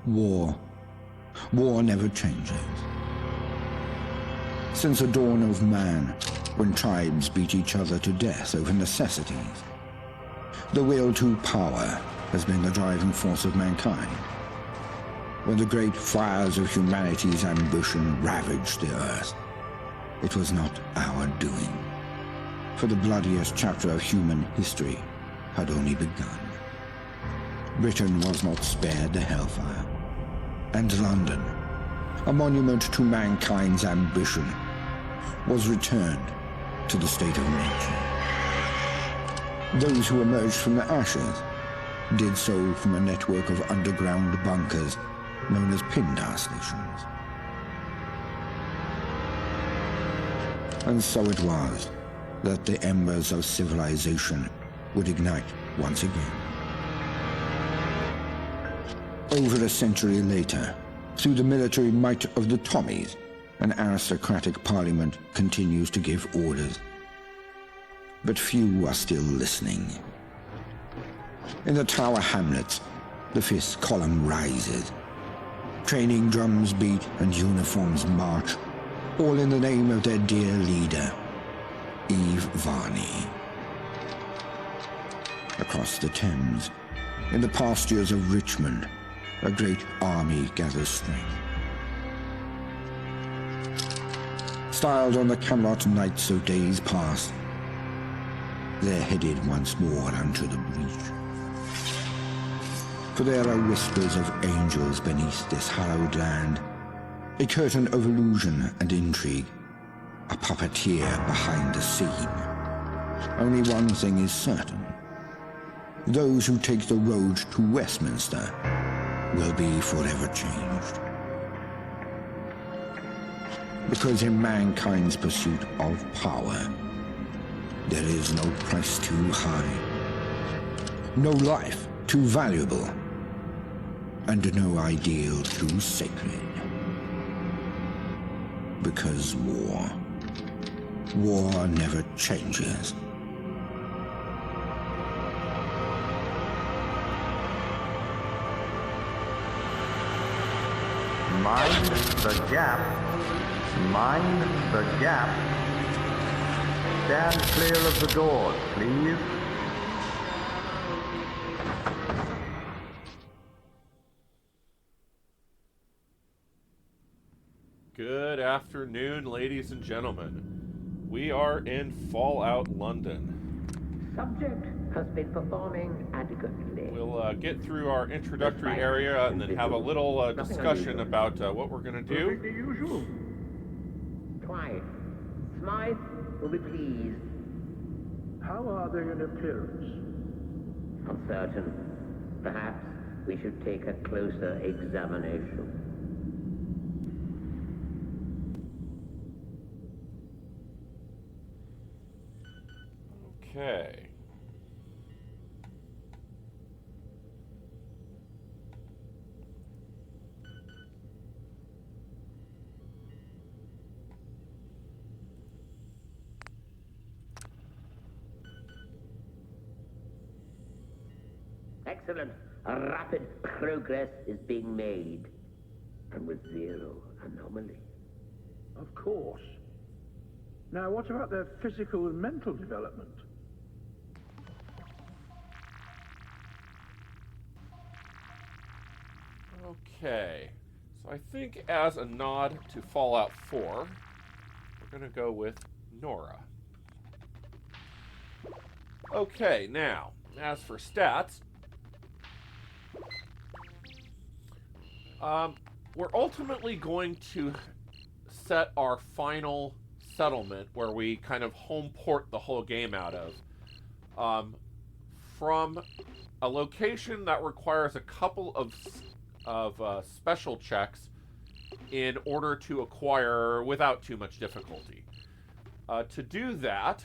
War. War never changes. Since the dawn of man, when tribes beat each other to death over necessities, the will to power has been the driving force of mankind. When the great fires of humanity's ambition ravaged the earth, it was not our doing, for the bloodiest chapter of human history had only begun. Britain was not spared the hellfire, and London, a monument to mankind's ambition, was returned to the state of nature. Those who emerged from the ashes did so from a network of underground bunkers known as Pindar stations. And so it was that the embers of civilization would ignite once again. Over a century later, through the military might of the Tommies, an aristocratic parliament continues to give orders. But few are still listening. In the Tower Hamlets, the fifth column rises. Training drums beat and uniforms march, all in the name of their dear leader, Eve Varney. Across the Thames, in the pastures of Richmond, a great army gathers strength. Styled on the Camelot knights of days past, they're headed once more unto the breach. For there are whispers of angels beneath this hallowed land, a curtain of illusion and intrigue, a puppeteer behind the scene. Only one thing is certain. Those who take the road to Westminster will be forever changed. Because in mankind's pursuit of power, there is no price too high, no life too valuable, and no ideal too sacred. Because war never changes. Mind the gap. Mind the gap. Stand clear of the doors, please. Good afternoon, ladies and gentlemen. We are in Fallout London. Subject has been performing adequately. We'll get through our introductory area and then have a little discussion about what we're going to do. The usual. Twice. Smythe will be pleased. How are they in appearance? Uncertain. Perhaps we should take a closer examination. Okay. Excellent. A rapid progress is being made. And with zero anomaly. Of course. Now, what about their physical and mental development? Okay. So I think as a nod to Fallout 4, we're going to go with Nora. Okay, now, as for stats, we're ultimately going to set our final settlement where we kind of home port the whole game out of from a location that requires a couple of special checks in order to acquire without too much difficulty. To do that,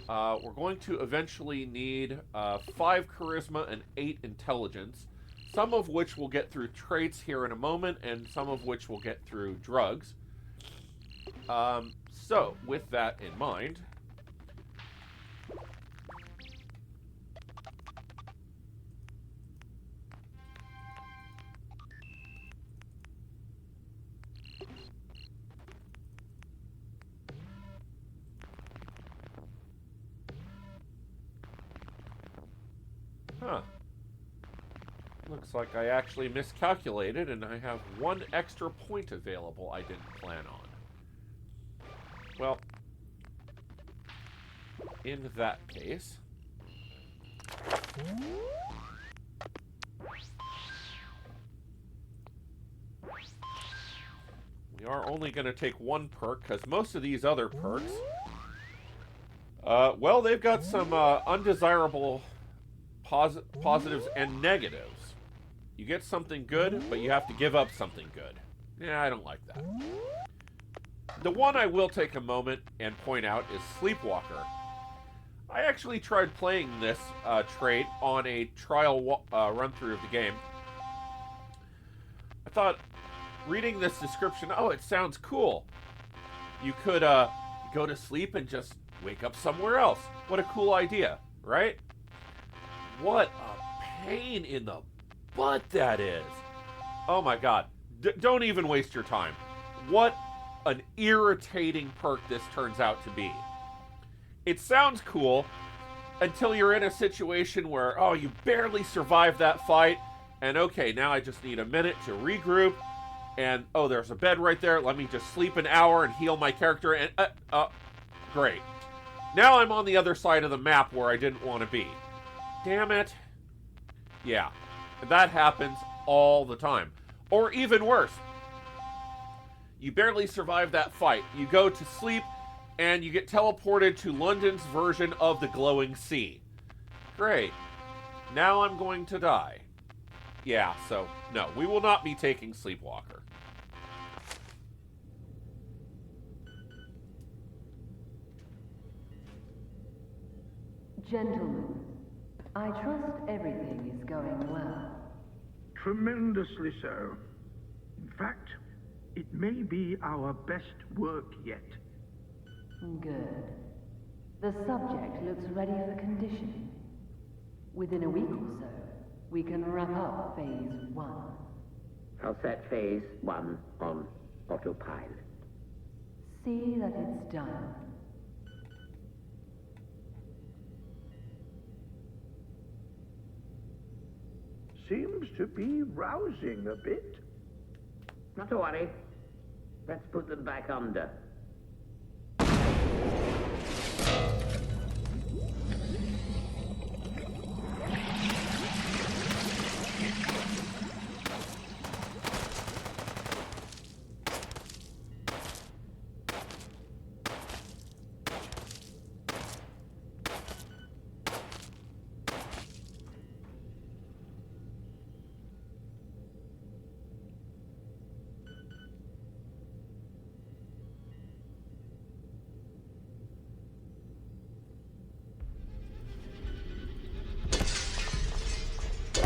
we're going to eventually need 5 charisma and 8 intelligence, some of which we'll get through traits here in a moment, and some of which we'll get through drugs. So, with that in mind, Huh. Looks like I actually miscalculated and I have one extra point available I didn't plan on. Well, in that case... we are only going to take one perk, because most of these other perks... well, they've got some undesirable positives and negatives. You get something good, but you have to give up something good. Yeah, I don't like that. The one I will take a moment and point out is Sleepwalker. I actually tried playing this trait on a trial run-through of the game. I thought, reading this description, oh, it sounds cool. You could go to sleep and just wake up somewhere else. What a cool idea, right? What a pain in the butt that is. Oh my god. Don't even waste your time. What an irritating perk this turns out to be. It sounds cool until you're in a situation where, oh, you barely survived that fight, and okay, now I just need a minute to regroup, and oh, there's a bed right there, let me just sleep an hour and heal my character, and great. Now I'm on the other side of the map where I didn't want to be. Damn it. Yeah, that happens all the time. Or even worse, you barely survive that fight. You go to sleep, and you get teleported to London's version of the glowing sea. Great. Now I'm going to die. Yeah, so, no, we will not be taking Sleepwalker. Gentlemen, I trust everything is going well. Tremendously so. In fact, it may be our best work yet. Good. The subject looks ready for conditioning. Within a week or so, we can wrap up Phase 1. I'll set Phase 1 on autopilot. See that it's done. Seems to be rousing a bit. Not to worry. Let's put them back under.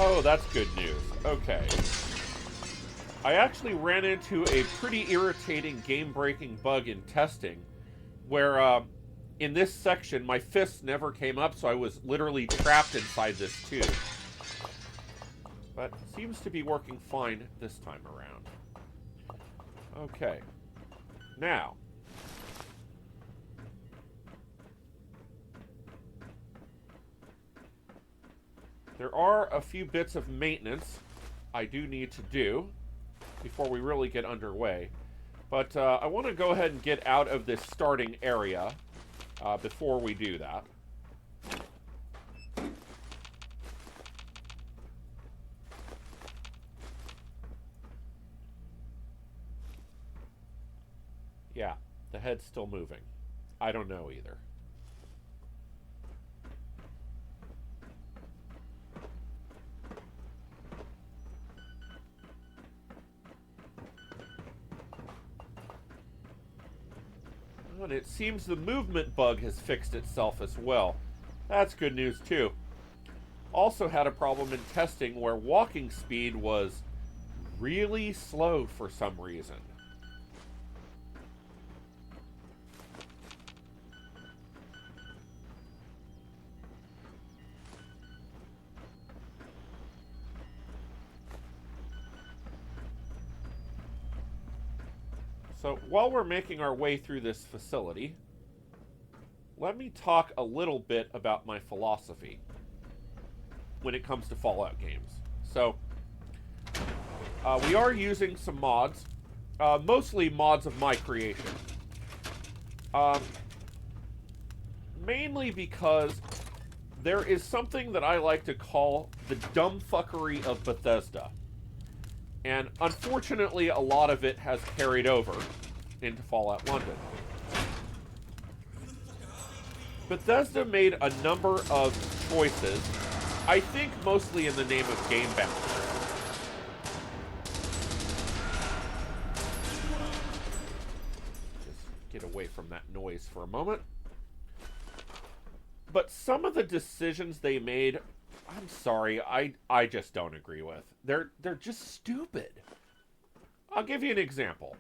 Oh, that's good news. Okay. I actually ran into a pretty irritating game-breaking bug in testing, where in this section my fists never came up, so I was literally trapped inside this tube. But it seems to be working fine this time around. Okay. Now. There are a few bits of maintenance I do need to do before we really get underway. But I want to go ahead and get out of this starting area before we do that. Yeah, the head's still moving. I don't know either. And it seems the movement bug has fixed itself as well. That's good news too. Also had a problem in testing where walking speed was really slow for some reason. So, while we're making our way through this facility, let me talk a little bit about my philosophy. when it comes to Fallout games. So, we are using some mods, mostly mods of my creation. Mainly because there is something that I like to call the dumb fuckery of Bethesda. And unfortunately, a lot of it has carried over into Fallout London. Bethesda made a number of choices, I think mostly in the name of game balance. Just get away from that noise for a moment. But some of the decisions they made, I'm sorry, I just don't agree with. They're just stupid. I'll give you an example.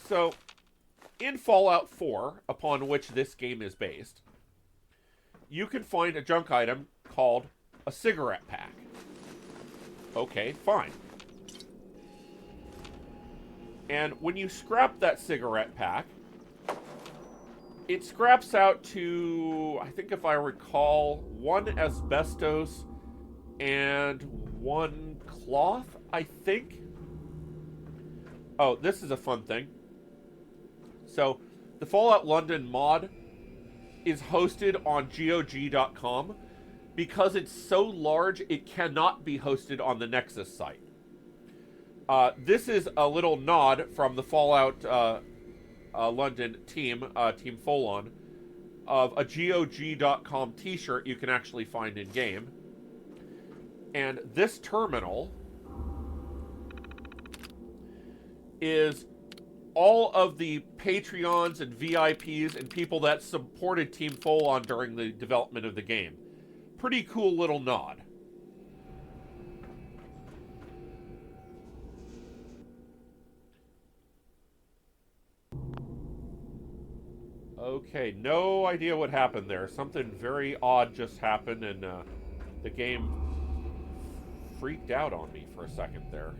So, in Fallout 4, upon which this game is based, you can find a junk item called a cigarette pack. Okay, fine. And when you scrap that cigarette pack, it scraps out to, I think if I recall, 1 asbestos and 1 cloth, I think. Oh, this is a fun thing. So, the Fallout London mod is hosted on GOG.com. Because it's so large, it cannot be hosted on the Nexus site. This is a little nod from the Fallout London team, Team Folon, of a GOG.com t-shirt you can actually find in-game. And this terminal is all of the Patreons and VIPs and people that supported Team Folon during the development of the game. Pretty cool little nod. Okay, no idea what happened there. Something very odd just happened, and the game freaked out on me for a second there.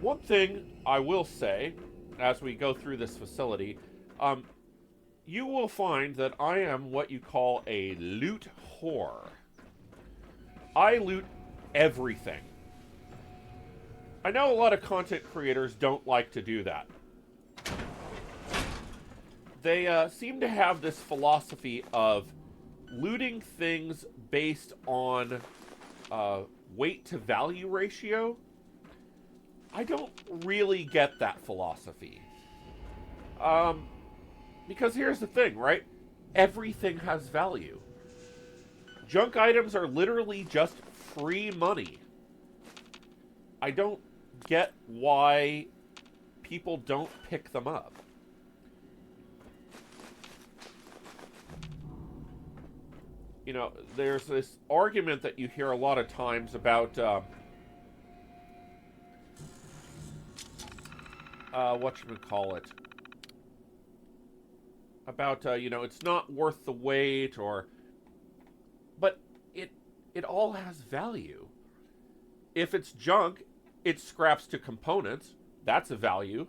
One thing I will say, as we go through this facility, you will find that I am what you call a loot whore. I loot everything. I know a lot of content creators don't like to do that. They seem to have this philosophy of looting things based on weight to value ratio. I don't really get that philosophy. Because here's the thing, right? Everything has value. Junk items are literally just free money. I don't get why people don't pick them up. You know, there's this argument that you hear a lot of times about whatchamacallit, about you know, it's not worth the wait, or but it all has value. If it's junk, it scraps to components. That's a value.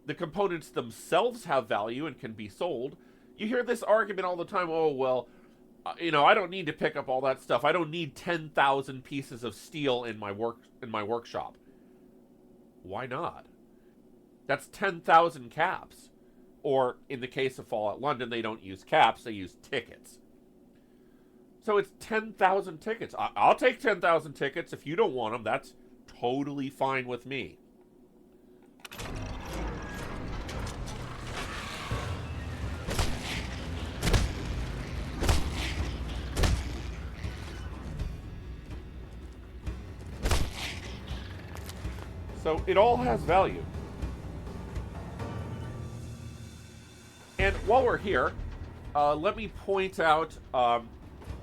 The components themselves have value and can be sold. You hear this argument all the time. Oh, well, you know, I don't need to pick up all that stuff. I don't need 10,000 pieces of steel in my workshop. Why not? That's 10,000 caps. Or in the case of Fallout London, they don't use caps, they use tickets. So it's 10,000 tickets. I'll take 10,000 tickets. If you don't want them, that's totally fine with me. So it all has value. And while we're here, let me point out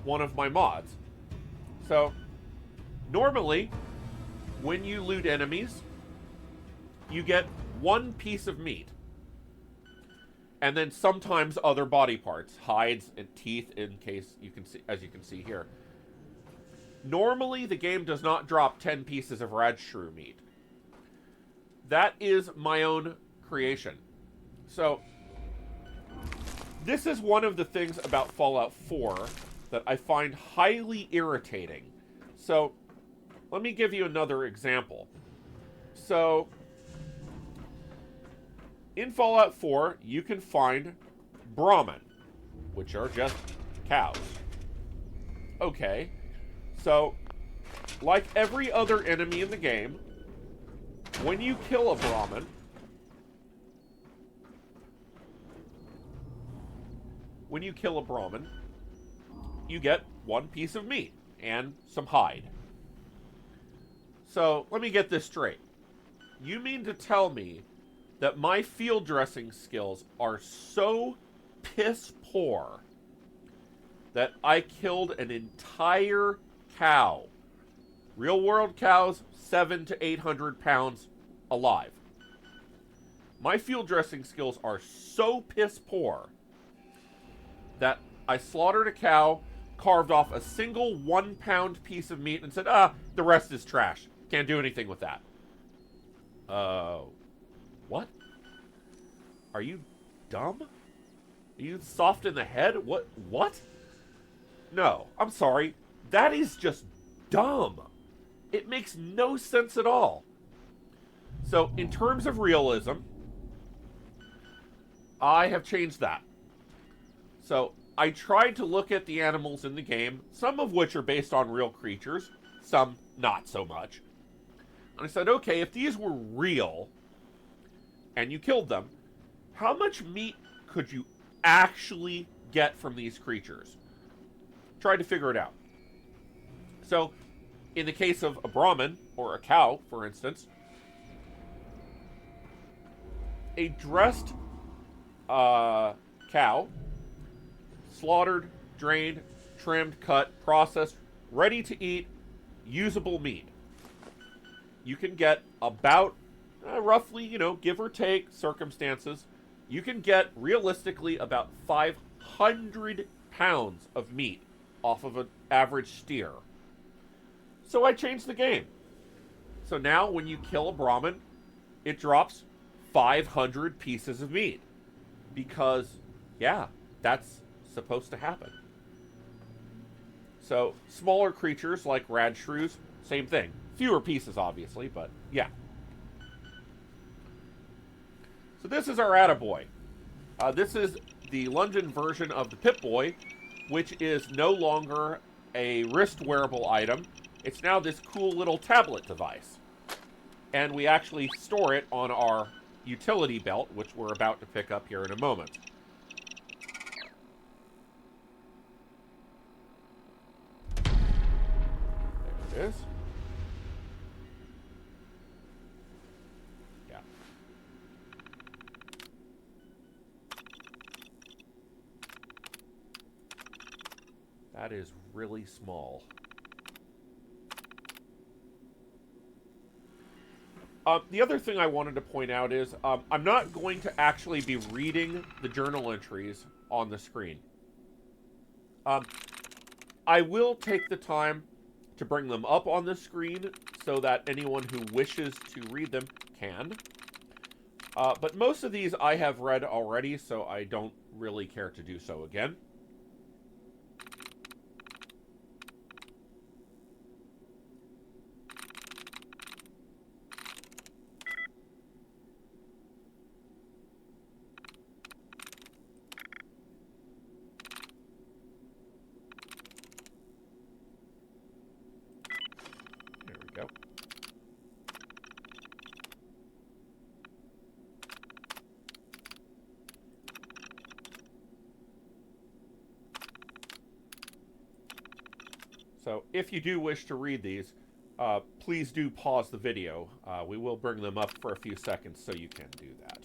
one of my mods. So, normally, when you loot enemies, you get one piece of meat. And then sometimes other body parts, hides and teeth, in case you can see, as you can see here. Normally, the game does not drop 10 pieces of rad shrew meat. that is my own creation. So, this is one of the things about Fallout 4 that I find highly irritating. So, let me give you another example. So, in Fallout 4, you can find Brahmin, which are just cows. Okay, so, like every other enemy in the game, when you kill a Brahmin, you get one piece of meat and some hide. So, let me get this straight. You mean to tell me that my field dressing skills are so piss poor that I killed an entire cow, real world cows, 700 to 800 pounds alive. My field dressing skills are so piss poor that I slaughtered a cow, carved off a single 1 pound piece of meat, and said, the rest is trash. Can't do anything with that. What? Are you dumb? Are you soft in the head? What? No, I'm sorry. That is just dumb. It makes no sense at all. So, in terms of realism, I have changed that. So, I tried to look at the animals in the game, some of which are based on real creatures, some not so much. And I said, okay, if these were real, and you killed them, how much meat could you actually get from these creatures? Tried to figure it out. So, in the case of a Brahmin, or a cow, for instance, a dressed cow, slaughtered, drained, trimmed, cut, processed, ready to eat, usable meat. You can get about, roughly, give or take circumstances, you can get, realistically, about 500 pounds of meat off of an average steer. So I changed the game. So now when you kill a Brahmin, it drops 500 pieces of meat. Because, yeah, that's supposed to happen. So, smaller creatures like rad shrews, same thing. Fewer pieces, obviously, but yeah. So this is our attaboy. This is the London version of the Pip-Boy, which is no longer a wrist-wearable item. It's now this cool little tablet device. And we actually store it on our utility belt, which we're about to pick up here in a moment. There it is. Yeah. That is really small. The other thing I wanted to point out is I'm not going to actually be reading the journal entries on the screen. I will take the time to bring them up on the screen so that anyone who wishes to read them can. But most of these I have read already, so I don't really care to do so again. So, if you do wish to read these, please do pause the video. We will bring them up for a few seconds so you can do that.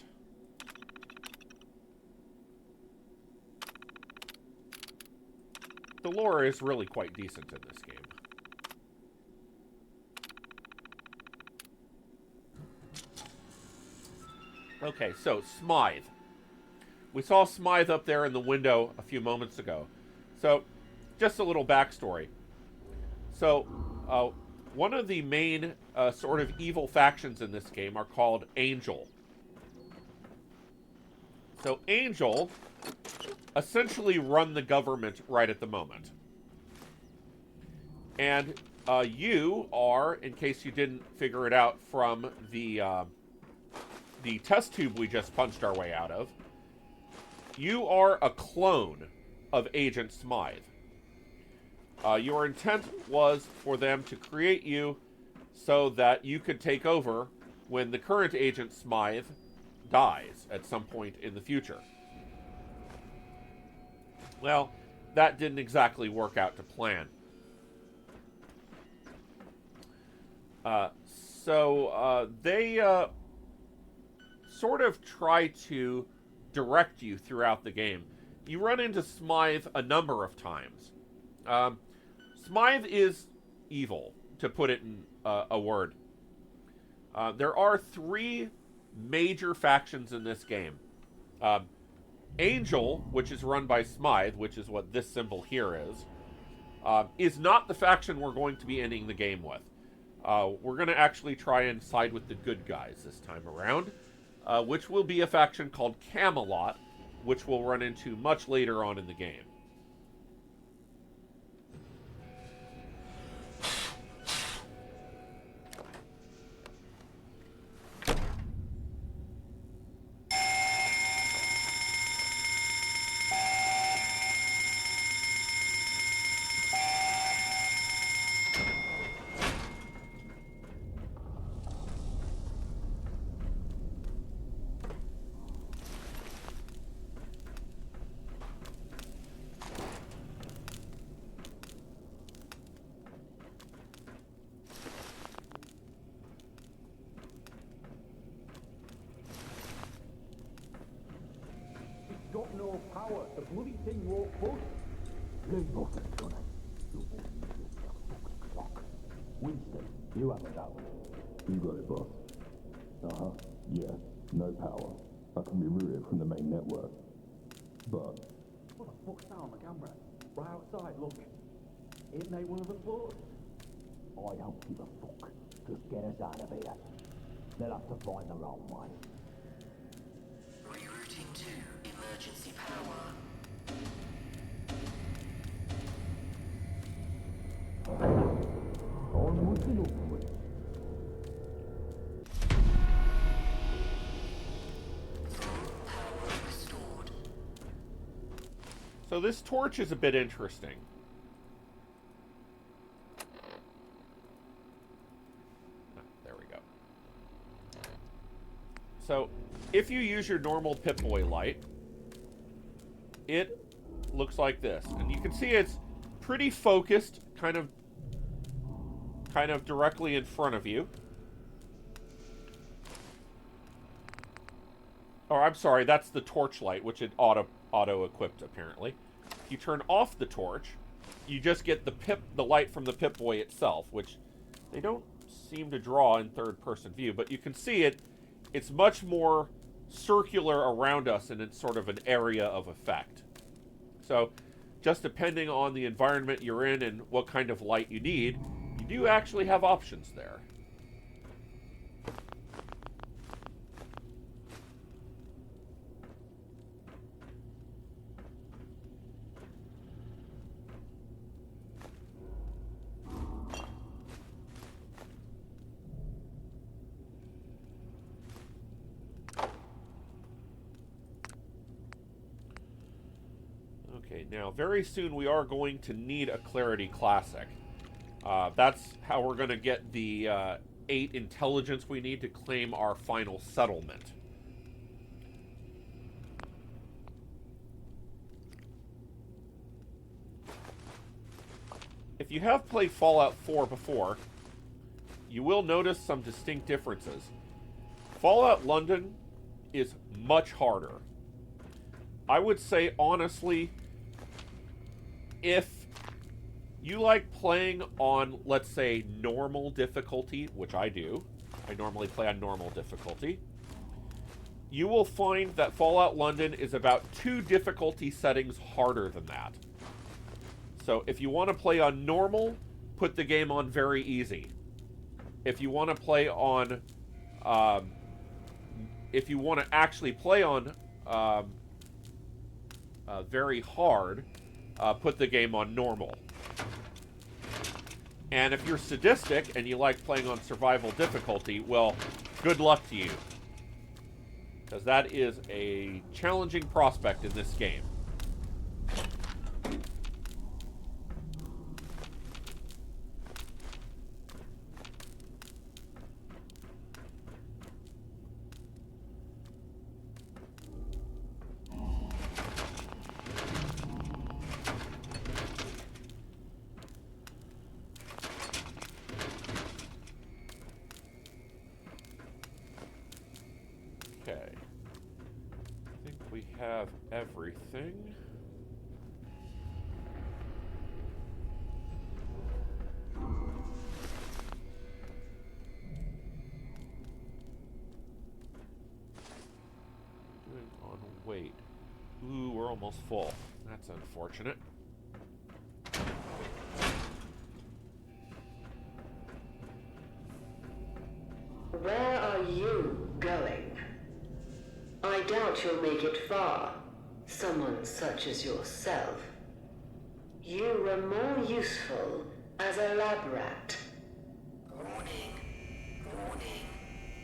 The lore is really quite decent in this game. Okay, so, Smythe. We saw Smythe up there in the window a few moments ago. So, just a little backstory. So, one of the main sort of evil factions in this game are called Angel. So Angel essentially run the government right at the moment. And you are, in case you didn't figure it out from the test tube we just punched our way out of, you are a clone of Agent Smythe. Your intent was for them to create you so that you could take over when the current Agent Smythe dies at some point in the future. Well, that didn't exactly work out to plan. So they sort of try to direct you throughout the game. You run into Smythe a number of times. Smythe is evil, to put it in a word. There are 3 major factions in this game. Angel, which is run by Smythe, which is what this symbol here is not the faction we're going to be ending the game with. We're going to actually try and side with the good guys this time around, which will be a faction called Camelot, which we'll run into much later on in the game. Got no power. The bloody thing won't push. Leave nothing on it. You won't use your fucking clock. Winston, you have a go. You got it, boss. Uh-huh. Yeah, no power. I can be routed from the main network. But... What the fuck's that on the camera? Right outside, look. Ain't they one of the floors? I don't give a fuck. Just get us out of here. They'll have to find the wrong way. Rerouting to emergency power. Onwards and upwards. Full power restored. So this torch is a bit interesting. There we go. So, if you use your normal Pip-Boy light, it looks like this. And you can see it's pretty focused, kind of directly in front of you. Oh, I'm sorry, that's the torch light, which it auto-equipped, apparently. If you turn off the torch, you just get the light from the Pip-Boy itself, which they don't seem to draw in third-person view, but you can see it's much more circular around us, and it's sort of an area of effect. So, just depending on the environment you're in and what kind of light you need, you do actually have options there. Okay, now very soon we are going to need a Clarity Classic. That's how we're going to get the 8 intelligence we need to claim our final settlement. If you have played Fallout 4 before, you will notice some distinct differences. Fallout London is much harder. I would say, honestly, if you like playing on, let's say, normal difficulty, which I do, I normally play on normal difficulty, you will find that Fallout London is about 2 difficulty settings harder than that. So if you want to play on normal, put the game on very easy. if you want to play on, if you want to actually play on very hard, put the game on normal. And if you're sadistic and you like playing on survival difficulty, well, good luck to you. Because that is a challenging prospect in this game. Okay. I think we have everything. Doing on weight. Ooh, we're almost full. That's unfortunate. Where are you going? I doubt you'll make it far, someone such as yourself. You were more useful as a lab rat. Warning. Warning.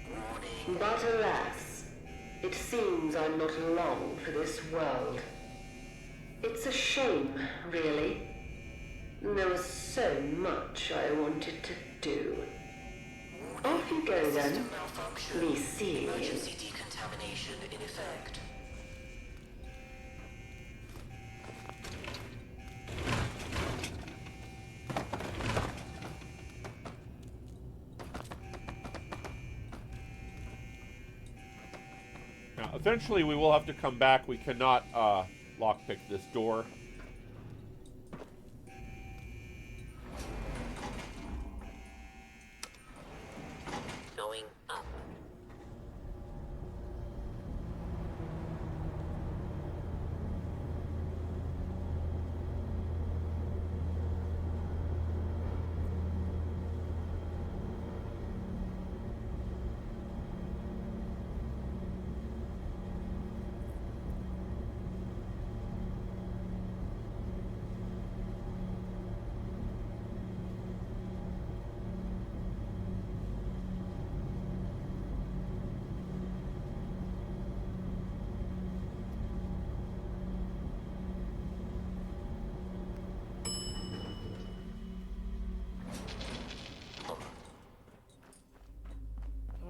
Warning. But alas, it seems I'm not long for this world. It's a shame, really. There was so much I wanted to do. Off you go then. System malfunction. Me seeing you. Emergency decontamination in effect. Now, eventually we will have to come back. We cannot lockpick this door. Going up.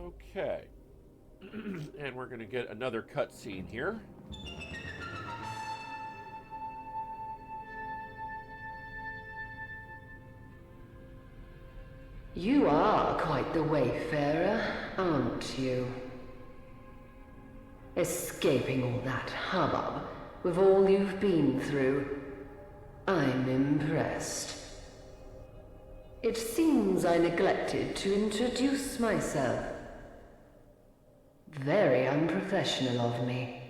Okay. And we're going to get another cutscene here. You are quite the wayfarer, aren't you? Escaping all that hubbub with all you've been through. I'm impressed. It seems I neglected to introduce myself. Very unprofessional of me.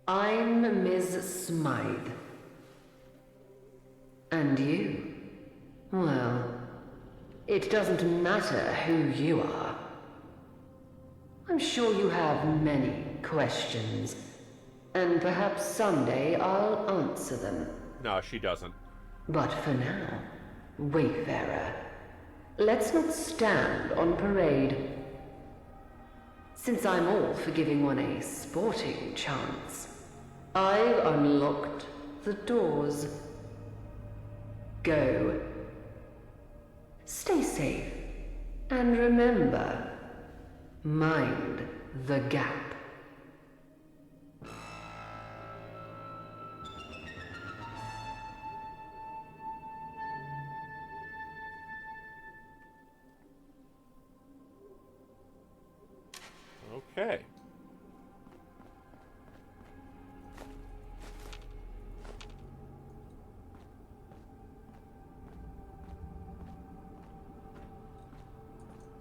I'm Ms. Smythe. And you? Well, it doesn't matter who you are. I'm sure you have many questions, and perhaps someday I'll answer them. No, she doesn't. But for now, Wayfarer, let's not stand on parade. Since I'm all for giving one a sporting chance, I've unlocked the doors. Go. Stay safe. And remember, mind the gap. Okay.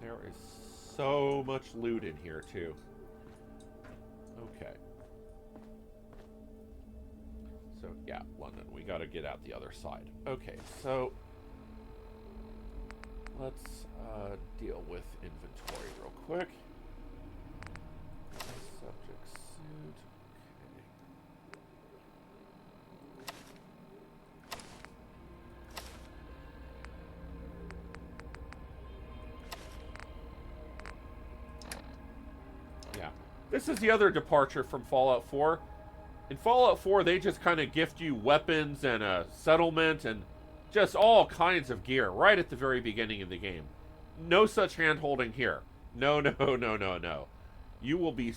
There is so much loot in here, too. Okay. So, yeah, London. We gotta get out the other side. Okay, so... let's deal with inventory real quick. Subject suit. Okay. Yeah. This is the other departure from Fallout 4. In Fallout 4, they just kind of gift you weapons and a settlement and just all kinds of gear right at the very beginning of the game. No such hand-holding here. No, no, no, no, no. You will be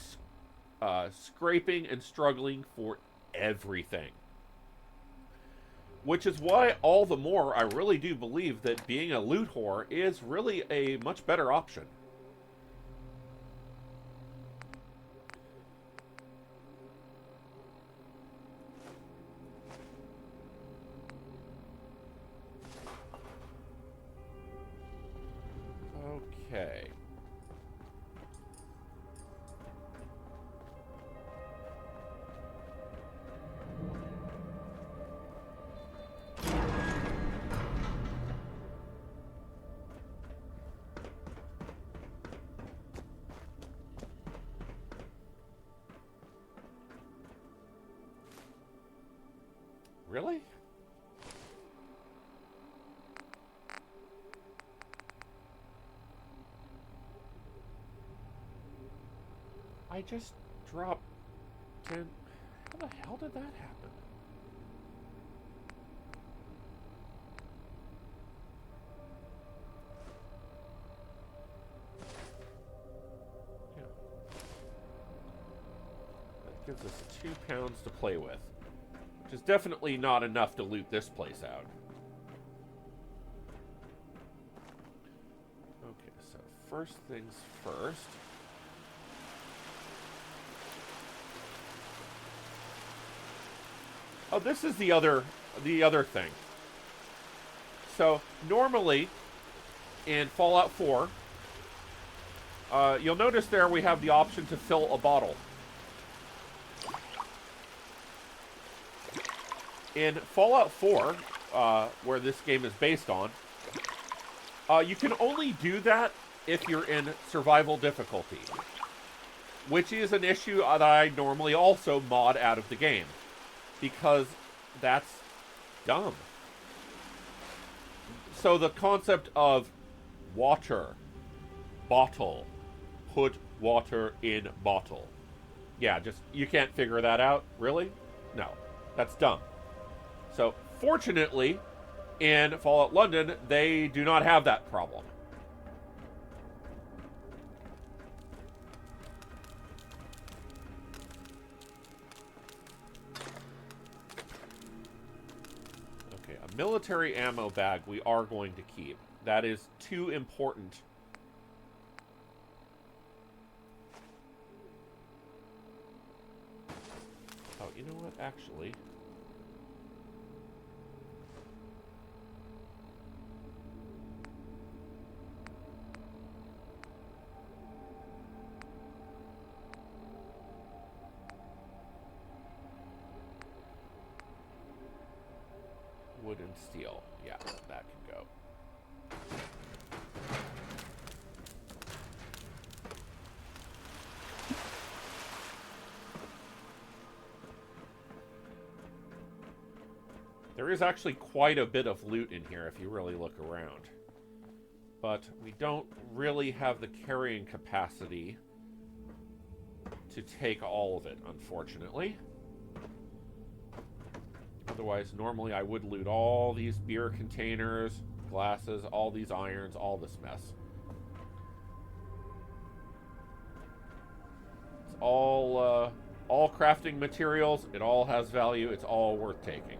scraping and struggling for everything. Which is why, all the more, I really do believe that being a loot whore is really a much better option. Okay. Really? I just dropped 10. How the hell did that happen? Yeah. That gives us 2 pounds to play with, which is definitely not enough to loot this place out. Okay, so first things first. Oh, this is the other thing. So, normally, in Fallout 4, you'll notice there we have the option to fill a bottle. In Fallout 4, where this game is based on, you can only do that if you're in survival difficulty, which is an issue that I normally also mod out of the game. Because that's dumb. So the concept of water, bottle, put water in bottle. Yeah, just, you can't figure that out? Really? No, that's dumb. So, fortunately, in Fallout London, they do not have that problem. Military ammo bag we are going to keep. That is too important. Oh, you know what? Actually, wood and steel. Yeah, that can go. There is actually quite a bit of loot in here if you really look around. But we don't really have the carrying capacity to take all of it, unfortunately. Otherwise, normally I would loot all these beer containers, glasses, all these irons, all this mess. It's all crafting materials. It all has value. It's all worth taking.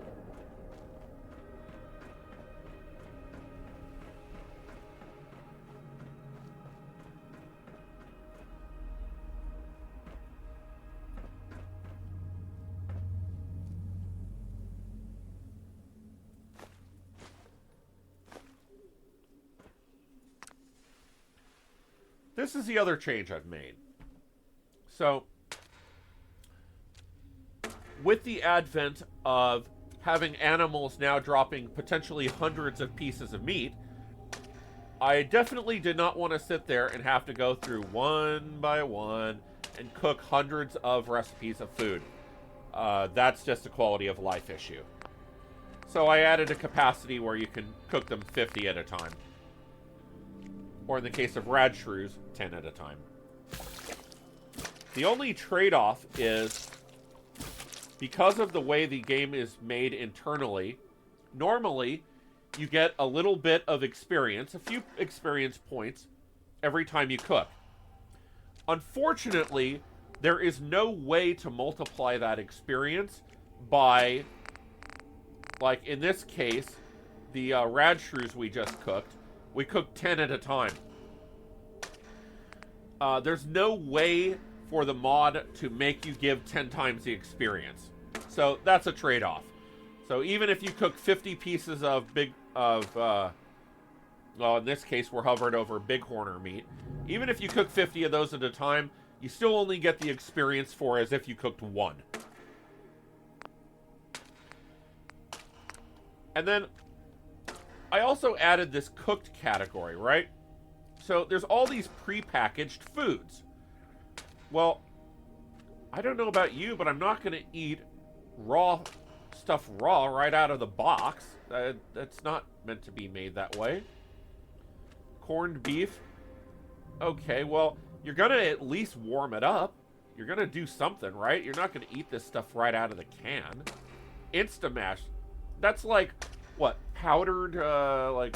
This is the other change I've made. So, with the advent of having animals now dropping potentially hundreds of pieces of meat, I definitely did not want to sit there and have to go through one by one and cook hundreds of recipes of food. That's just a quality of life issue. So I added a capacity where you can cook them 50 at a time. Or in the case of rad shrews, 10 at a time. The only trade-off is, because of the way the game is made internally, normally you get a little bit of experience, a few experience points, every time you cook. Unfortunately, there is no way to multiply that experience by, like in this case, the rad shrews we just cooked. We cooked 10 at a time. There's no way for the mod to make you give 10 times the experience. So that's a trade-off. So even if you cook 50 pieces of well, in this case, we're hovered over bighorner meat. Even if you cook 50 of those at a time, you still only get the experience for as if you cooked one. And then I also added this cooked category, right? So there's all these pre-packaged foods. Well, I don't know about you, but I'm not going to eat stuff raw right out of the box. That's not meant to be made that way. Corned beef. Okay, well, you're going to at least warm it up. You're going to do something, right? You're not going to eat this stuff right out of the can. Instamash. That's like, what, powdered, like,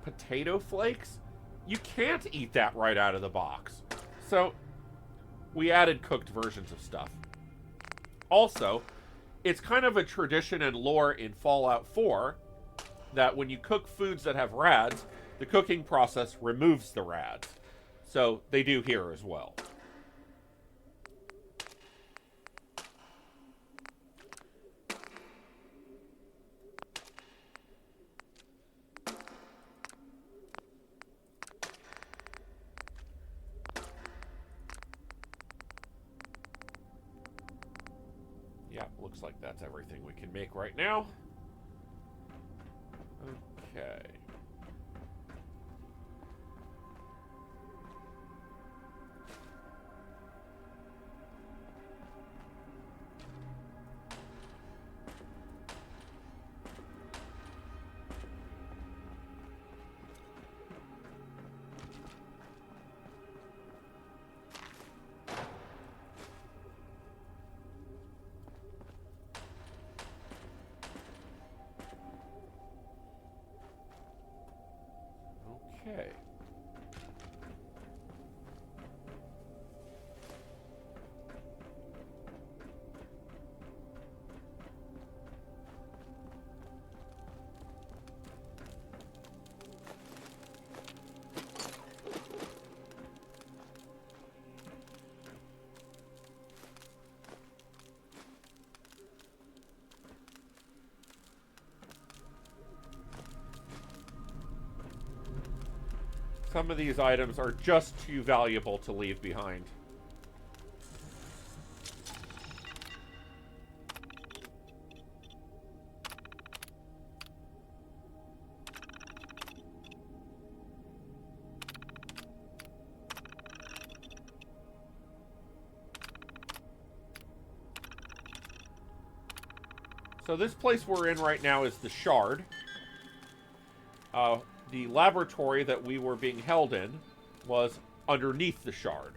potato flakes? You can't eat that right out of the box. So, we added cooked versions of stuff. Also, it's kind of a tradition and lore in Fallout 4 that when you cook foods that have rads, the cooking process removes the rads. So, they do here as well. Yeah, looks like that's everything we can make right now. Okay. Okay. Some of these items are just too valuable to leave behind. So this place we're in right now is the Shard. The laboratory that we were being held in was underneath the Shard.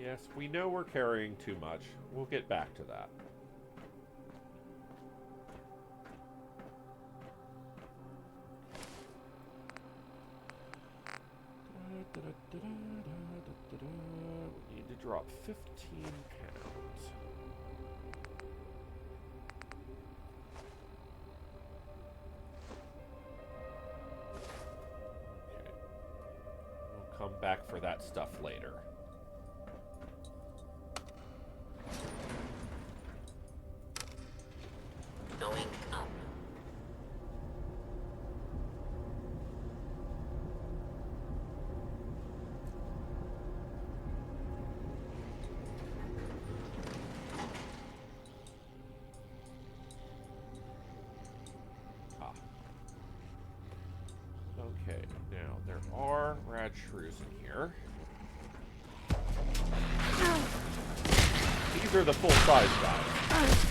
Yes, we know we're carrying too much. We'll get back to that. We need to drop 15 pounds. back for that stuff later. Going up. Okay, now there are rad shrews in here. These are the full-size guys.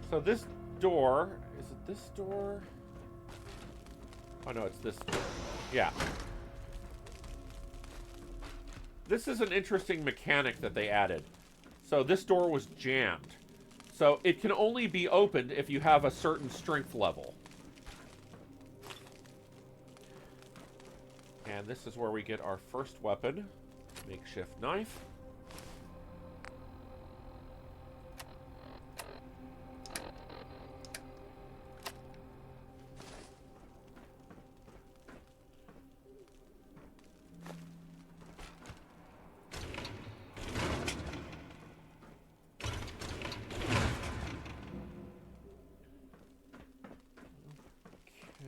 So this door, is it this door? Oh no, it's this door. Yeah. This is an interesting mechanic that they added. So this door was jammed. So it can only be opened if you have a certain strength level. And this is where we get our first weapon, makeshift knife.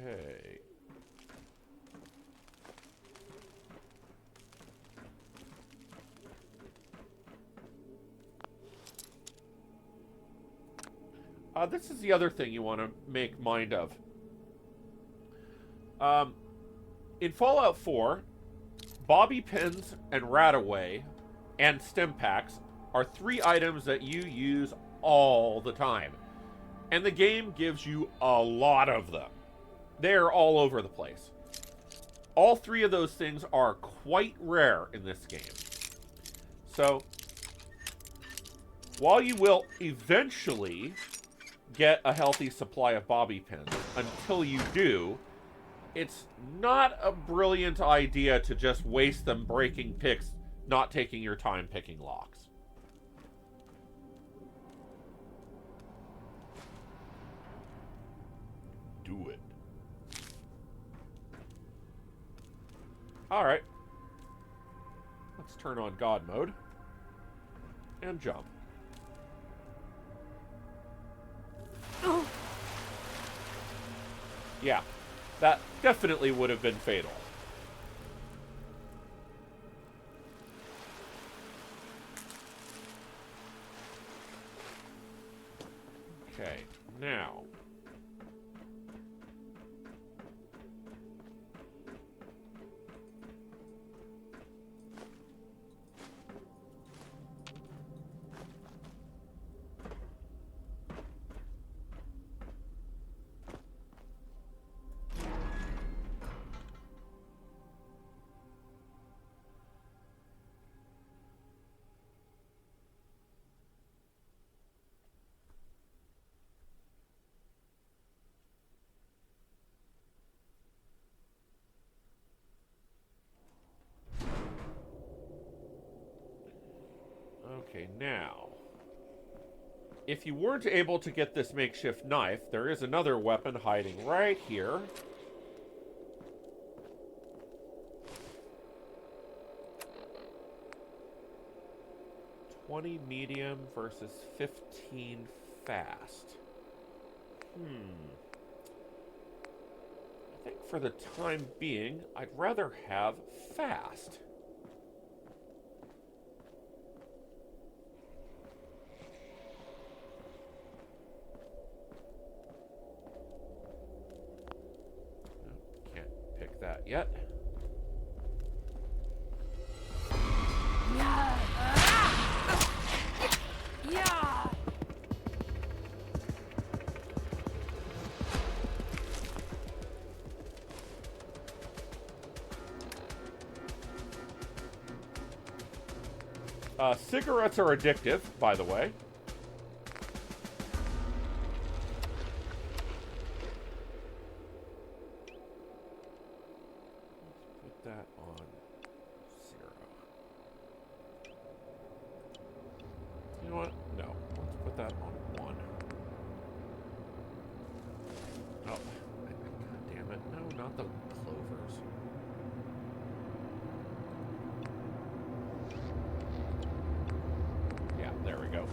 Okay. This is the other thing you want to make mind of. In Fallout 4, bobby pins and radaway and stim packs are 3 items that you use all the time. And the game gives you a lot of them. They're all over the place. All 3 of those things are quite rare in this game. So, while you will eventually get a healthy supply of bobby pins, until you do, it's not a brilliant idea to just waste them breaking picks, not taking your time picking locks. Do it. Alright. Let's turn on God mode. And jump. Yeah, that definitely would have been fatal. Okay, now. Okay, now, if you weren't able to get this makeshift knife, there is another weapon hiding right here. $20 medium versus 15 fast. I think for the time being, I'd rather have fast. That yet. Cigarettes are addictive, by the way. put that on 0. You know what? No. Let's put that on 1. Oh. God damn it. No, not the clovers. Yeah, there we go.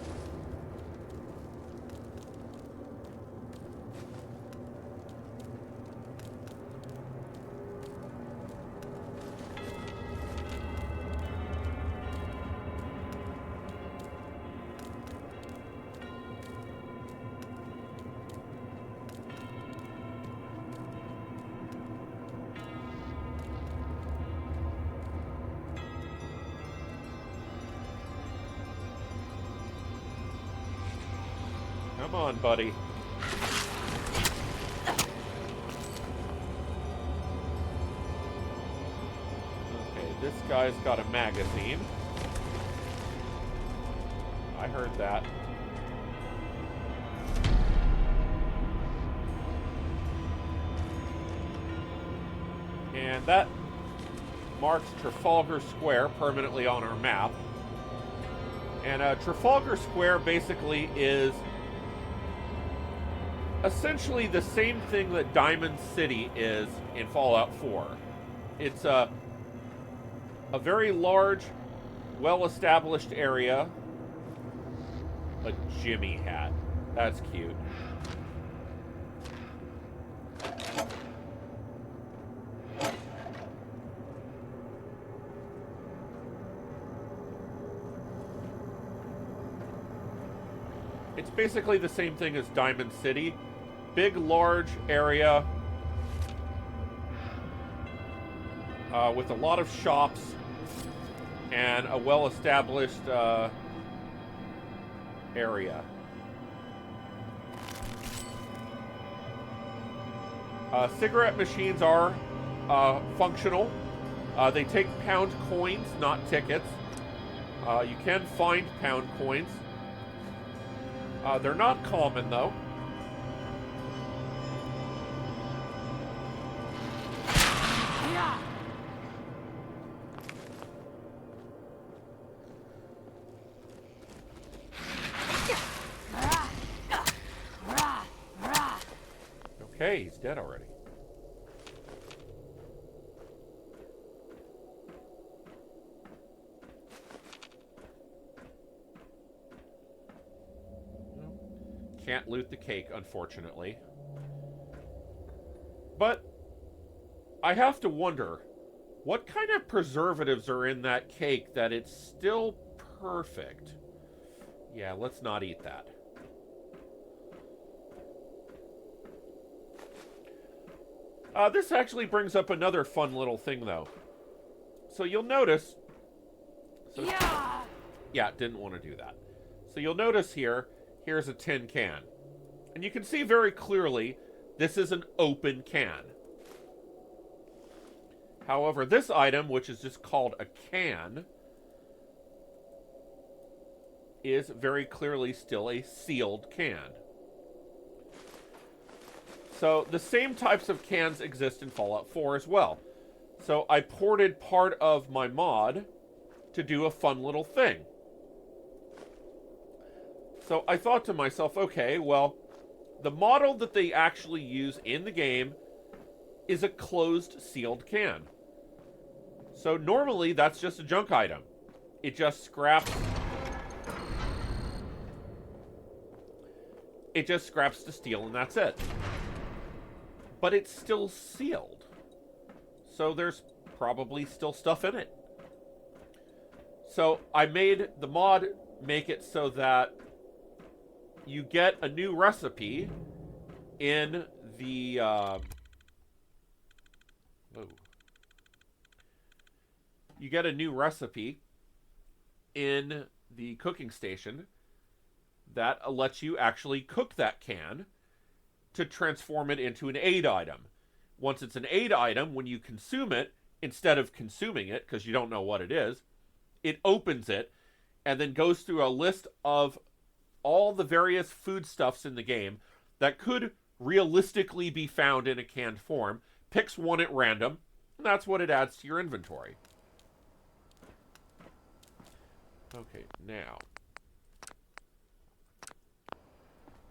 Come on, buddy. Okay, this guy's got a magazine. I heard that. And that marks Trafalgar Square permanently on our map. And Trafalgar Square basically is essentially the same thing that Diamond City is in Fallout 4. It's a very large, well-established area. A Jimmy hat. That's cute. It's basically the same thing as Diamond City. Big, large area with a lot of shops and a well-established area. Cigarette machines are functional. They take pound coins, not tickets. You can find pound coins. They're not common, though. Okay, he's dead already. Can't loot the cake, unfortunately. But I have to wonder, what kind of preservatives are in that cake that it's still perfect? Yeah, let's not eat that. This actually brings up another fun little thing, though. So you'll notice... Yeah, didn't want to do that. So you'll notice here, here's a tin can. And you can see very clearly, this is an open can. However, this item, which is just called a can, is very clearly still a sealed can. So the same types of cans exist in Fallout 4 as well. So I ported part of my mod to do a fun little thing. So I thought to myself, okay, well, the model that they actually use in the game is a closed, sealed can. So normally that's just a junk item. It just scraps... It just scraps the steel and that's it. But it's still sealed. So there's probably still stuff in it. So I made the mod make it so that you get a new recipe in the... You get a new recipe in the cooking station that lets you actually cook that can to transform it into an aid item. Once it's an aid item, when you consume it, instead of consuming it, because you don't know what it is, it opens it and then goes through a list of all the various foodstuffs in the game that could realistically be found in a canned form, picks one at random, And that's what it adds to your inventory. Okay, now.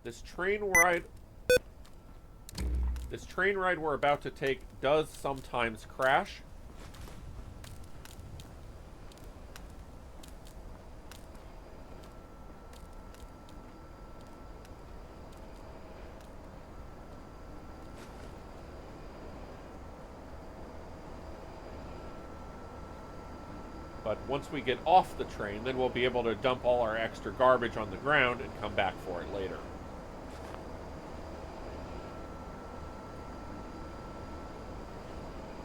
This train ride we're about to take does sometimes crash. But once we get off the train, then we'll be able to dump all our extra garbage on the ground and come back for it later.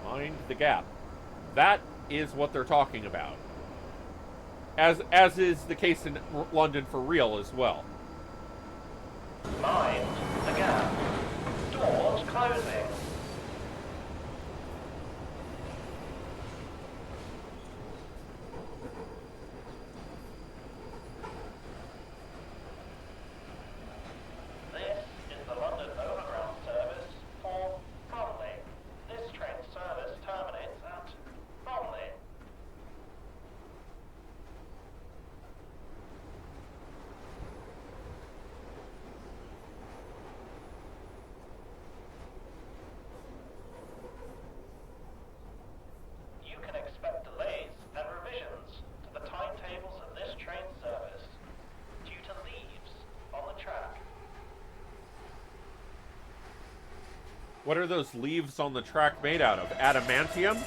Mind the gap. That is what they're talking about. As is the case in London for real as well. Mind the gap. Doors closing. This is the London Overground service for Bromley. This train service terminates at Bromley. You can expect delays and revisions to the timetables of this train service due to leaves on the track. What are those leaves on the track made out of? Adamantium?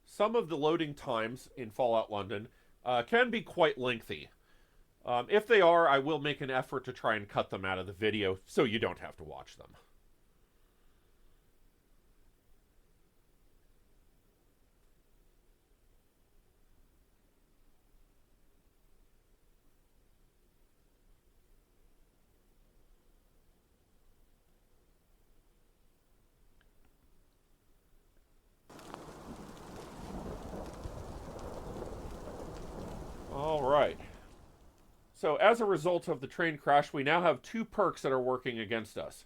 Some of the loading times in Fallout London can be quite lengthy. If they are, I will make an effort to try and cut them out of the video so you don't have to watch them. Alright. So, as a result of the train crash, we now have 2 perks that are working against us.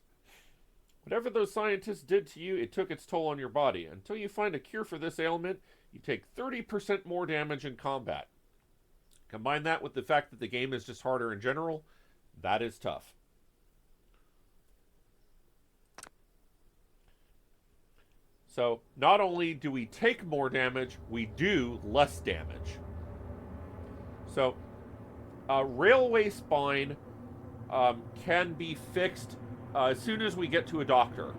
Whatever those scientists did to you, it took its toll on your body. Until you find a cure for this ailment, you take 30% more damage in combat. Combine that with the fact that the game is just harder in general, that is tough. So, not only do we take more damage, we do less damage. So, a railway spine can be fixed as soon as we get to a doctor.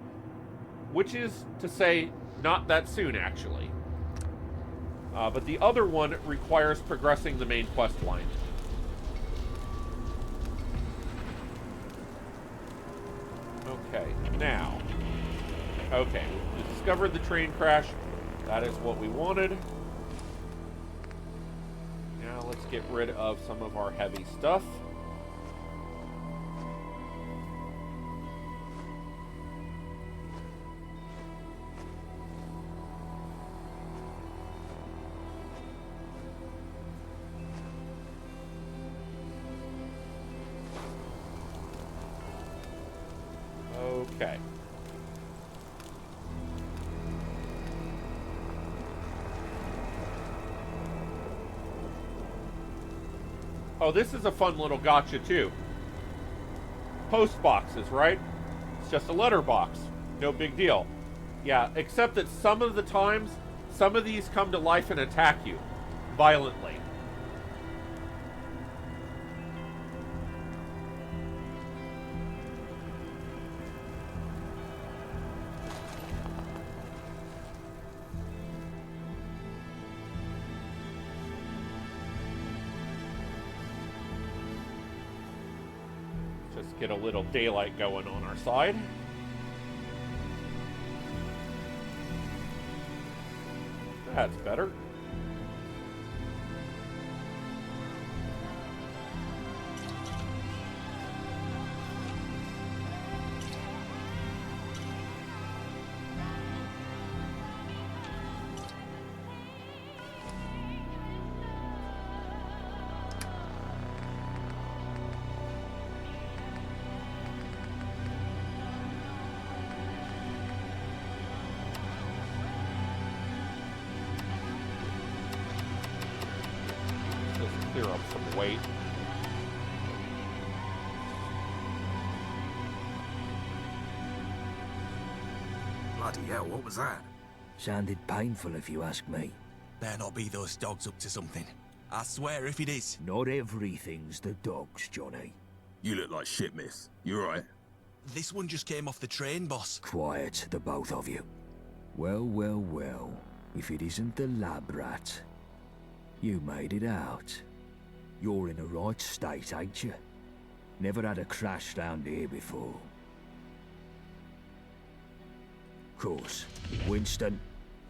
Which is to say, not that soon, actually. But the other one requires progressing the main quest line. Okay, now. Okay, we discovered the train crash. That is what we wanted. Now let's get rid of some of our heavy stuff. Okay. Oh, this is a fun little gotcha, too. Post boxes, right? It's just a letter box. No big deal. Yeah, except that some of the times, some of these come to life and attack you violently. Get a little daylight going on our side. That's better. Clear up some weight. Bloody hell, what was that? Sounded painful if you ask me. Better not be those dogs up to something. I swear if it is. Not everything's the dogs, Johnny. You look like shit, miss. You alright? This one just came off the train, boss. Quiet, the both of you. Well, well, well. If it isn't the lab rat. You made it out. You're in a right state, ain't you? Never had a crash round here before. Course. Winston.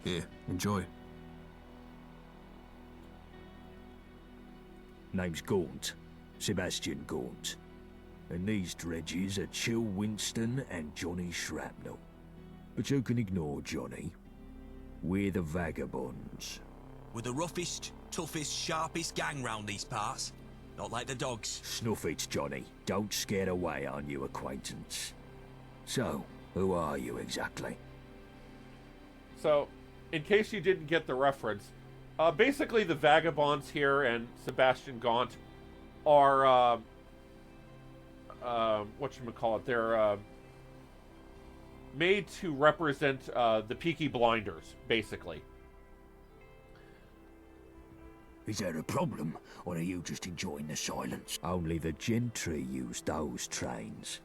Here, enjoy. Name's Gaunt. Sebastian Gaunt. And these dredges are Chill Winston and Johnny Shrapnel. But you can ignore Johnny. We're the Vagabonds. We're the roughest, toughest, sharpest gang round these parts. Not like the dogs. Snuff it, Johnny. Don't scare away our new acquaintance. So, who are you exactly? So, in case you didn't get the reference, basically the Vagabonds here and Sebastian Gaunt are, whatchamacallit, they're made to represent the Peaky Blinders, basically. Is there a problem, or are you just enjoying the silence? Only the gentry use those trains.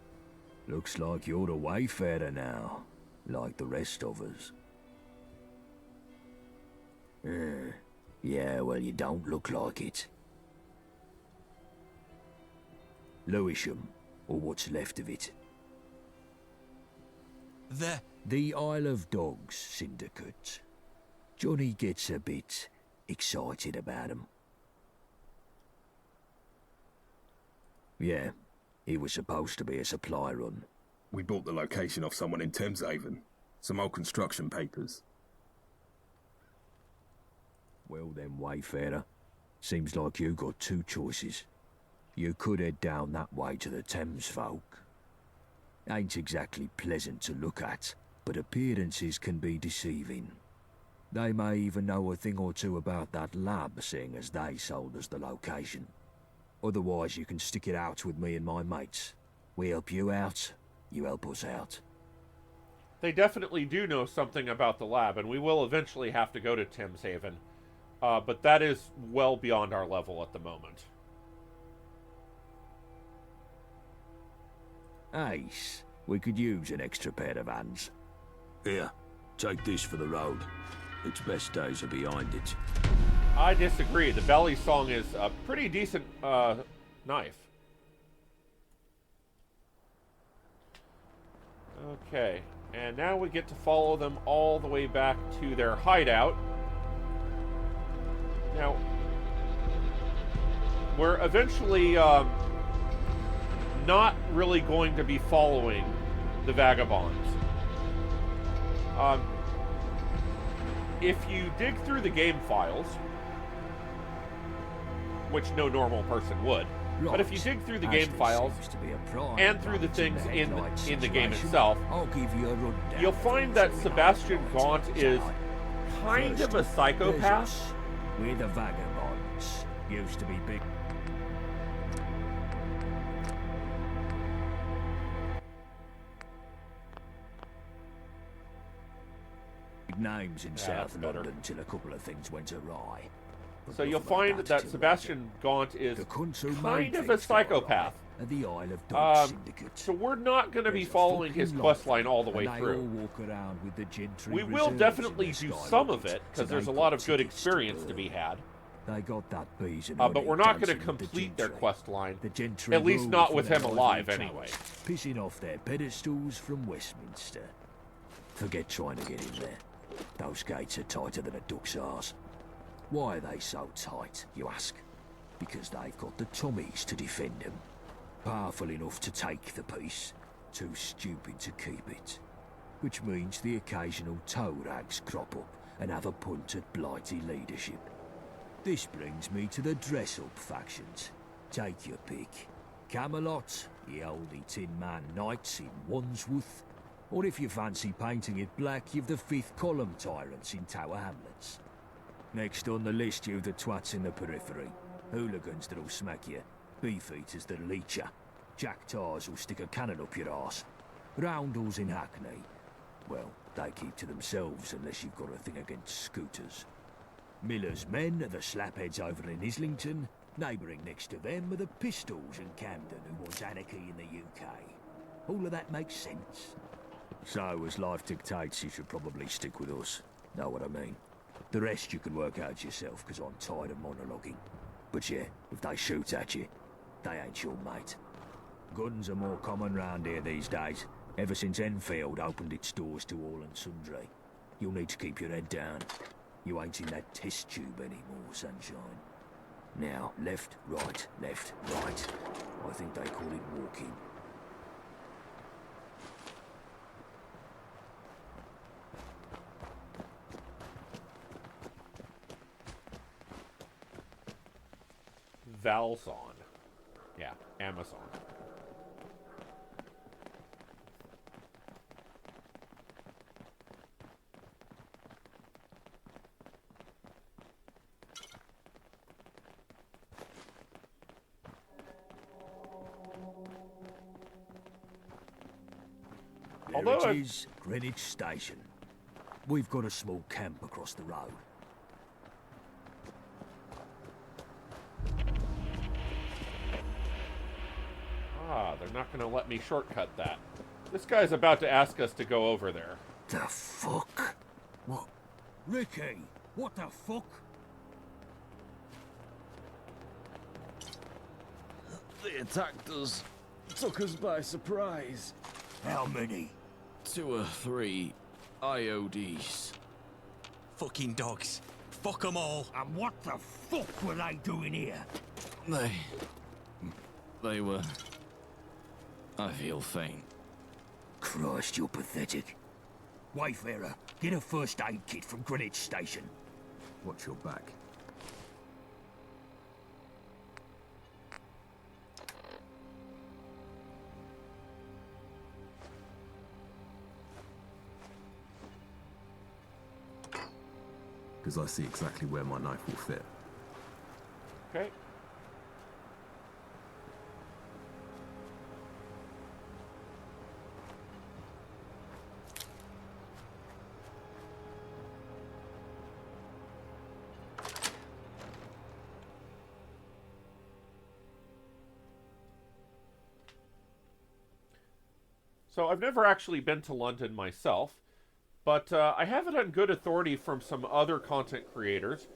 Looks like you're a wayfarer now, like the rest of us. Yeah, well, you don't look like it. Lewisham, or what's left of it. The Isle of Dogs Syndicate. Johnny gets a bit excited about 'em. Yeah, it was supposed to be a supply run. We bought the location off someone in Thameshaven. Some old construction papers. Well then, Wayfarer. Seems like you got two choices. You could head down that way to the Thames folk. Ain't exactly pleasant to look at, but appearances can be deceiving. They may even know a thing or two about that lab, seeing as they sold us the location. Otherwise, you can stick it out with me and my mates. We help you out, you help us out. They definitely do know something about the lab, and we will eventually have to go to Thameshaven. But that is well beyond our level at the moment. Ace, we could use an extra pair of hands. Here, take this for the road. Its best days are behind it. I disagree. The belly song is a pretty decent knife. Okay, and now we get to follow them all the way back to their hideout. Now, we're eventually not really going to be following the Vagabonds. If you dig through the game files, which no normal person would, but if you dig through the game files and through the things in the game itself, you'll find that Sebastian Gaunt is kind of a psychopath. We're the Vagabonds. Used to be big. Names in South London till a couple of things went awry. So you'll find that Sebastian Gaunt is kind of a psychopath. The Isle of Dogs Syndicate. So we're not going to be following his questline all the way through. We will definitely do some of it, because there's a lot of good experience to be had. They got that bees and But honey we're not going to dancing with the complete their gentry. quest line. The gentry At least rule not from with their him alive, ivory anyway. towers, pissing off their pedestals from Westminster. Forget trying to get in there. Those gates are tighter than a duck's arse. Why are they so tight, you ask? Because they've got the Tommies to defend them. Powerful enough to take the peace, too stupid to keep it. Which means the occasional toe rags crop up and have a punt at blighty leadership. This brings me to the dress-up factions. Take your pick. Camelot, the oldie Tin Man Knights in Wandsworth, or if you fancy painting it black, you've the Fifth Column Tyrants in Tower Hamlets. Next on the list, you've the twats in the periphery. Hooligans that'll smack you, beefeaters that'll eat you, jack tars who'll stick a cannon up your arse, roundels in Hackney. Well, they keep to themselves unless you've got a thing against scooters. Miller's men are the slapheads over in Islington. Neighbouring next to them are the Pistols in Camden who want anarchy in the UK. All of that makes sense. So, as life dictates, you should probably stick with us. Know what I mean? The rest you can work out yourself, because I'm tired of monologuing. But yeah, if they shoot at you, they ain't your mate. Guns are more common round here these days, ever since Enfield opened its doors to all and sundry. You'll need to keep your head down. You ain't in that test tube anymore, sunshine. Now, left, right, left, right. I think they call it walking. Valzon. Yeah, Amazon. There it is, Greenwich Station. We've got a small camp across the road. They're not going to let me shortcut that. This guy's about to ask us to go over there. The fuck? What? Ricky, what the fuck? They attacked us. Took us by surprise. How many? 2 or 3 IODs. Fucking dogs. Fuck them all. And what the fuck were they doing here? They were... I feel faint. Christ, you're pathetic. Wayfarer, get a first aid kit from Greenwich Station. Watch your back. Because I see exactly where my knife will fit. Okay. So I've never actually been to London myself, but I have it on good authority from some other content creators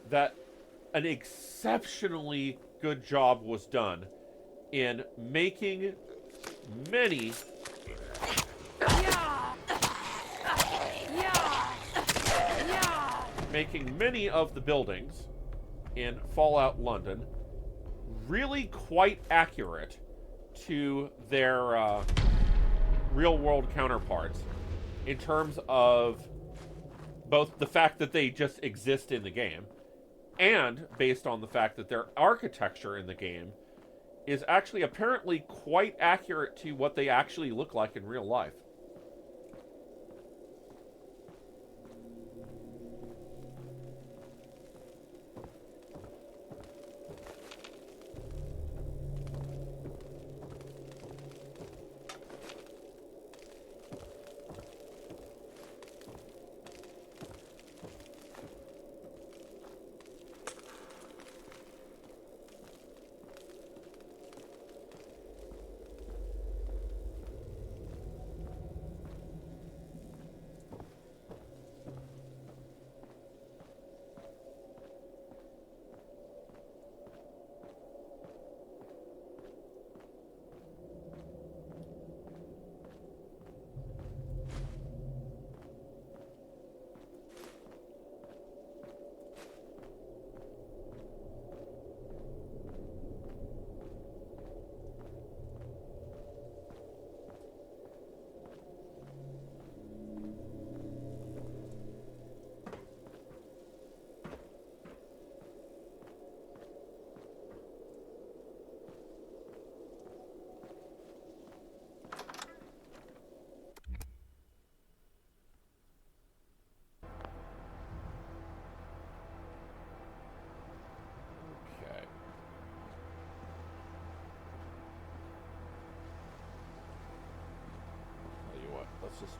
that an exceptionally good job was done in making many of the buildings in Fallout London really quite accurate to their real-world counterparts in terms of both the fact that they just exist in the game and based on the fact that their architecture in the game is actually apparently quite accurate to what they actually look like in real life.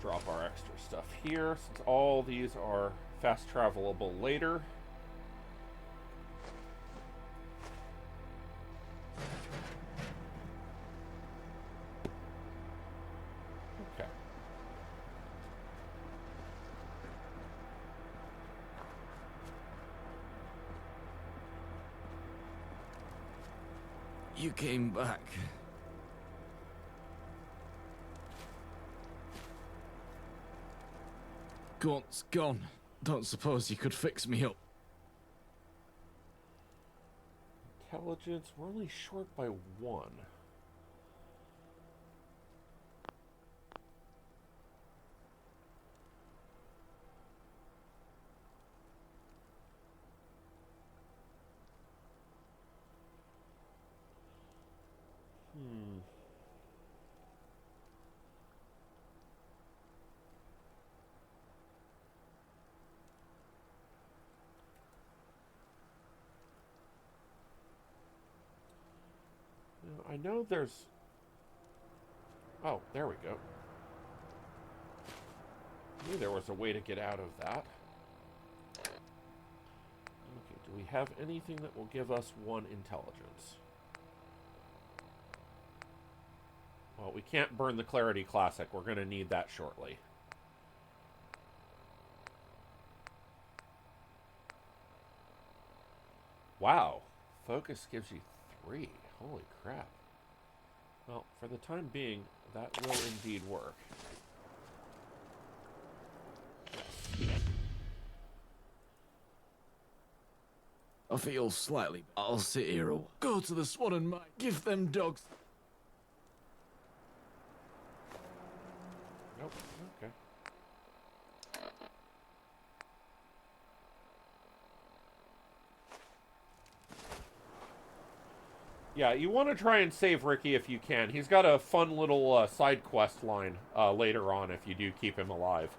drop our extra stuff here, since all these are fast travelable later. Okay. You came back. Gaunt's gone. Don't suppose you could fix me up. Intelligence, we're only short by 1. I know there's... Oh, there we go. I knew there was a way to get out of that. Okay, do we have anything that will give us 1 intelligence? Well, we can't burn the Clarity Classic. We're going to need that shortly. Wow. Focus gives you 3. Holy crap. Well, for the time being, that will indeed work. I feel slightly... I'll sit here or go to the Swan and Mine. Give them dogs... Nope. Okay. Yeah, you want to try and save Ricky if you can. He's got a fun little side quest line later on if you do keep him alive.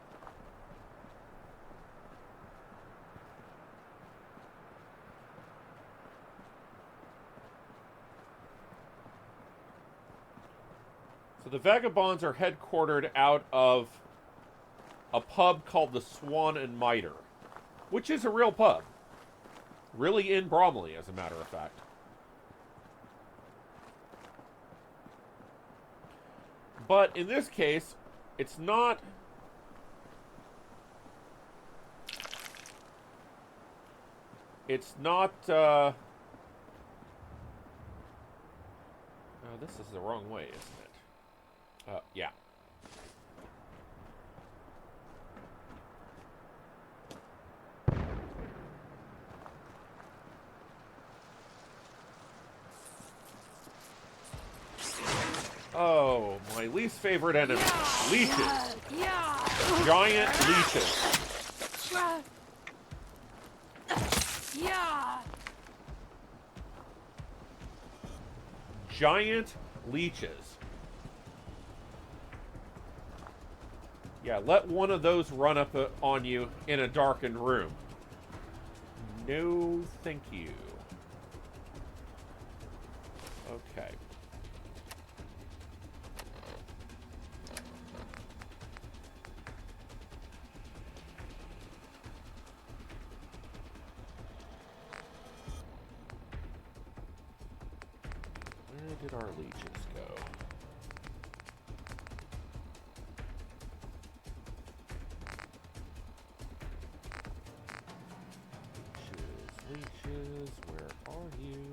So the Vagabonds are headquartered out of a pub called the Swan and Mitre, which is a real pub. Really in Bromley, as a matter of fact. But in this case, it's not... It's not, Oh, this is the wrong way, isn't it? Yeah. Oh, my least favorite enemy. Leeches. Giant leeches. Giant leeches. Yeah, let one of those run up on you in a darkened room. No, thank you. Okay. Where did our leeches go? Leeches, where are you?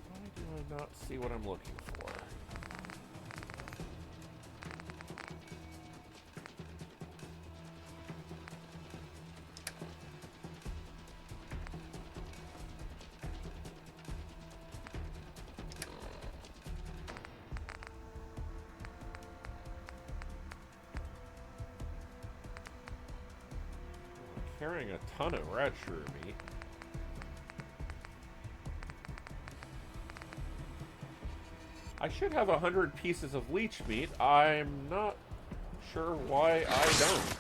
Why do I not see what I'm looking for? Carrying a ton of rat shrew meat. I should have 100 pieces of leech meat. I'm not sure why I don't.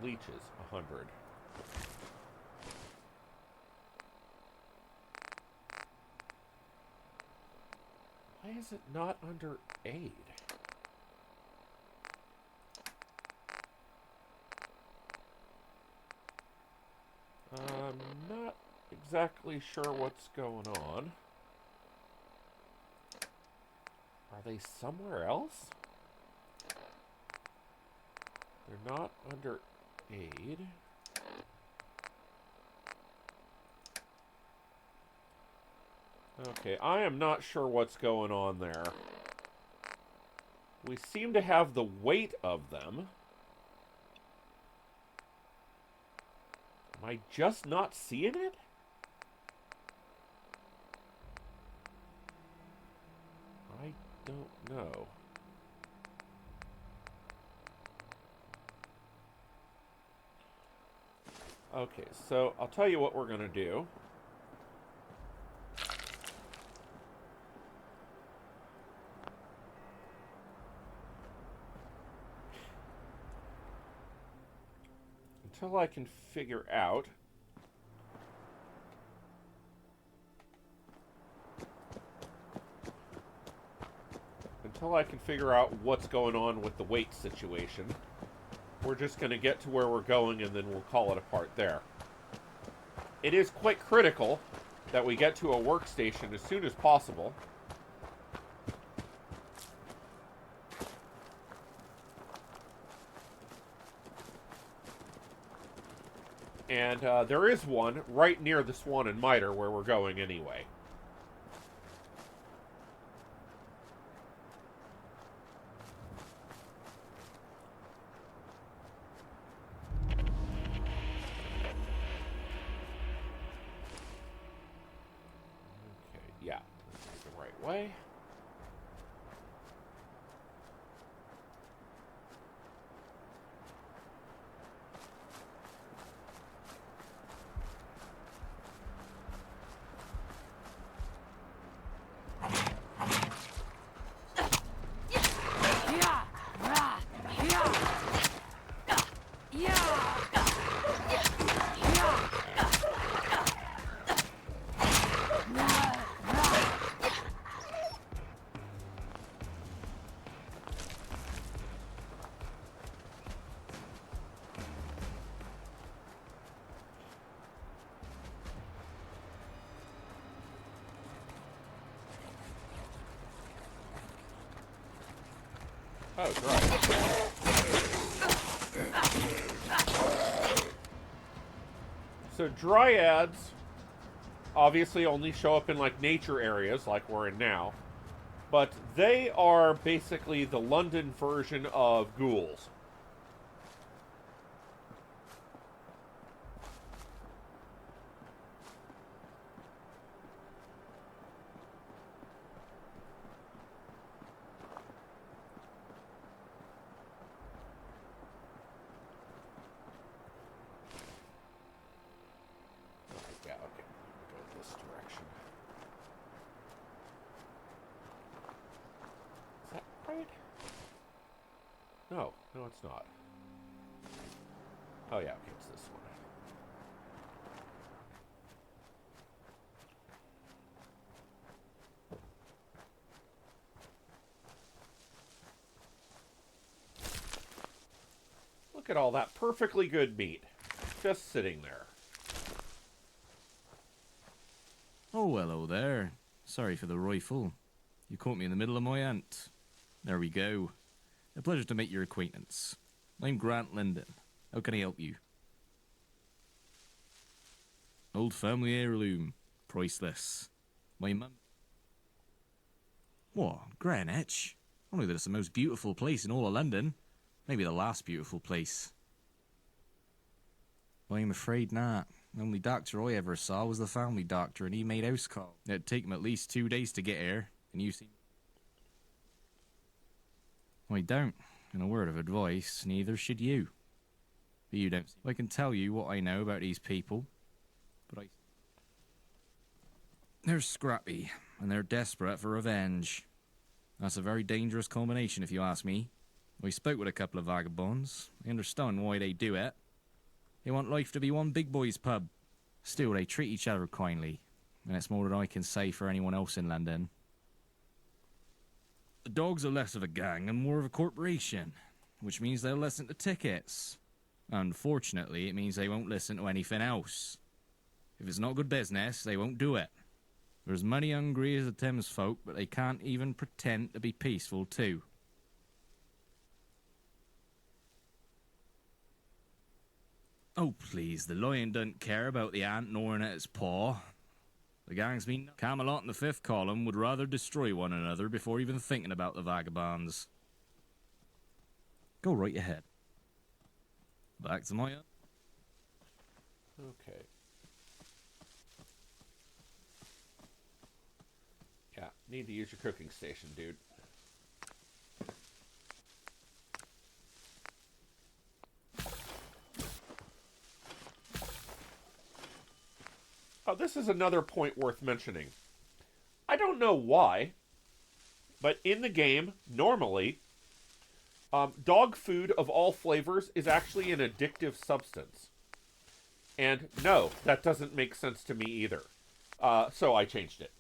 Leeches, 100. Why is it not under aid? I'm not exactly sure what's going on. Are they somewhere else? They're not under aid. Okay, I am not sure what's going on there. We seem to have the weight of them. Am I just not seeing it? I don't know. Okay, so I'll tell you what we're going to do. Until I can figure out what's going on with the weight situation, we're just going to get to where we're going and then we'll call it a part there. It is quite critical that we get to a workstation as soon as possible. And there is one right near the Swan and Mitre where we're going anyway. Yeah, this is the right way. Oh, right. So dryads obviously only show up in like nature areas like we're in now, but they are basically the London version of ghouls. No, it's not. Oh yeah, okay, it's this one. Look at all that perfectly good meat. Just sitting there. Oh, hello there. Sorry for the rifle. You caught me in the middle of my hunt. There we go. A pleasure to make your acquaintance. I'm Grant Linden. How can I help you? Old family heirloom. Priceless. My mum... What? Greenwich? Only that it's the most beautiful place in all of London. Maybe the last beautiful place. Well, I'm afraid not. The only doctor I ever saw was the family doctor, and he made house call. It'd take him at least 2 days to get here, and you seem... I don't. In a word of advice, neither should you. But you don't. I can tell you what I know about these people, but they're scrappy, and they're desperate for revenge. That's a very dangerous combination, if you ask me. I spoke with a couple of vagabonds. I understand why they do it, They want life to be one big boys' pub. Still, they treat each other kindly, and it's more than I can say for anyone else in London. The dogs are less of a gang and more of a corporation, which means they'll listen to tickets. Unfortunately, it means they won't listen to anything else. If it's not good business, they won't do it. They're as money hungry as the Thames folk, but they can't even pretend to be peaceful too. Oh please, the lion doesn't care about the ant gnawing at its paw. The gang's been... Camelot and the fifth column would rather destroy one another before even thinking about the vagabonds. Go right ahead. Back to my... Okay. Yeah, need to use your cooking station, dude. Oh, this is another point worth mentioning. I don't know why, but in the game, normally, dog food of all flavors is actually an addictive substance. And no, that doesn't make sense to me either. So I changed it.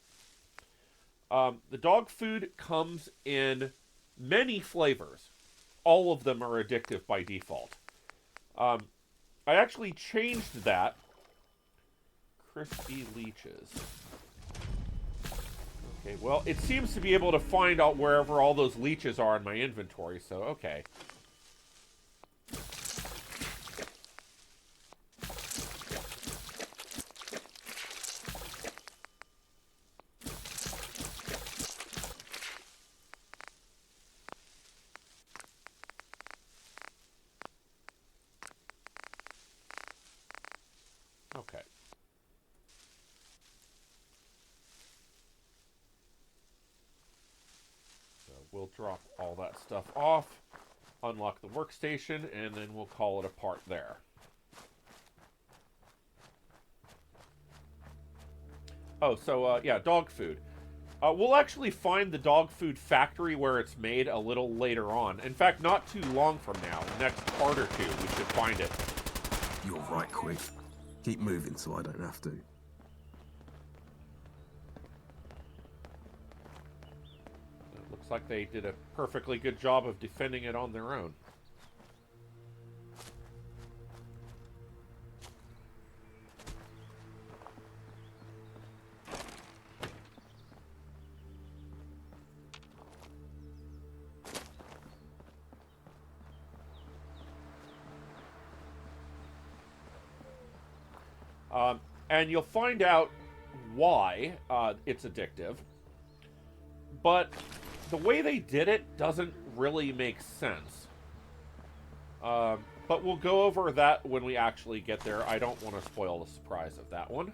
The dog food comes in many flavors. All of them are addictive by default. I actually changed that. Crispy leeches. Okay, well, it seems to be able to find out wherever all those leeches are in my inventory, so okay. Okay. So we'll drop all that stuff off, unlock the workstation, and then we'll call it a part there. Oh, so, yeah, dog food. We'll actually find the dog food factory where it's made a little later on. In fact, not too long from now. Next part or two, we should find it. You're right, Quick. Keep moving so I don't have to. It looks like they did a perfectly good job of defending it on their own. And you'll find out why it's addictive. But the way they did it doesn't really make sense. But we'll go over that when we actually get there. I don't want to spoil the surprise of that one.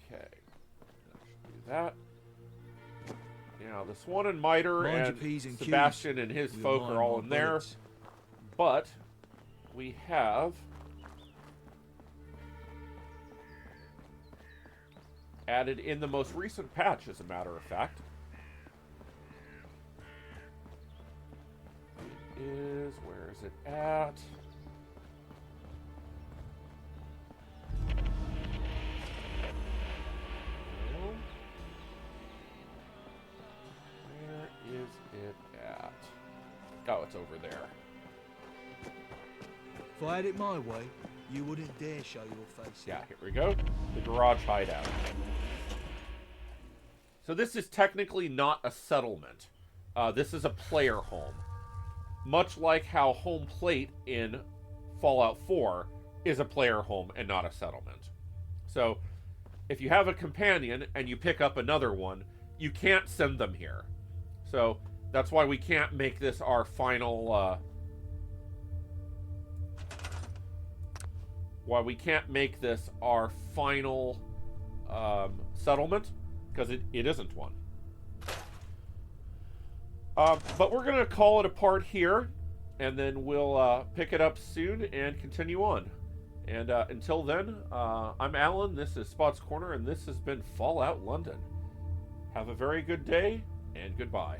Okay. Let's do that. Now, the Swan and Miter and Sebastian and his folk are all in there. But we have... added in the most recent patch, as a matter of fact. It is... where is it at? Where is it at? Oh, it's over there. If I had it my way, you wouldn't dare show your face. Yeah, here we go. The garage hideout. So this is technically not a settlement. This is a player home. Much like how home plate in Fallout 4 is a player home and not a settlement. So if you have a companion and you pick up another one, you can't send them here. So that's why we can't make this our final... why we can't make this our final settlement, because it isn't one. But we're going to call it a part here, and then we'll pick it up soon and continue on. And until then, I'm Alan, this is Spot's Corner, and this has been Fallout London. Have a very good day, and goodbye.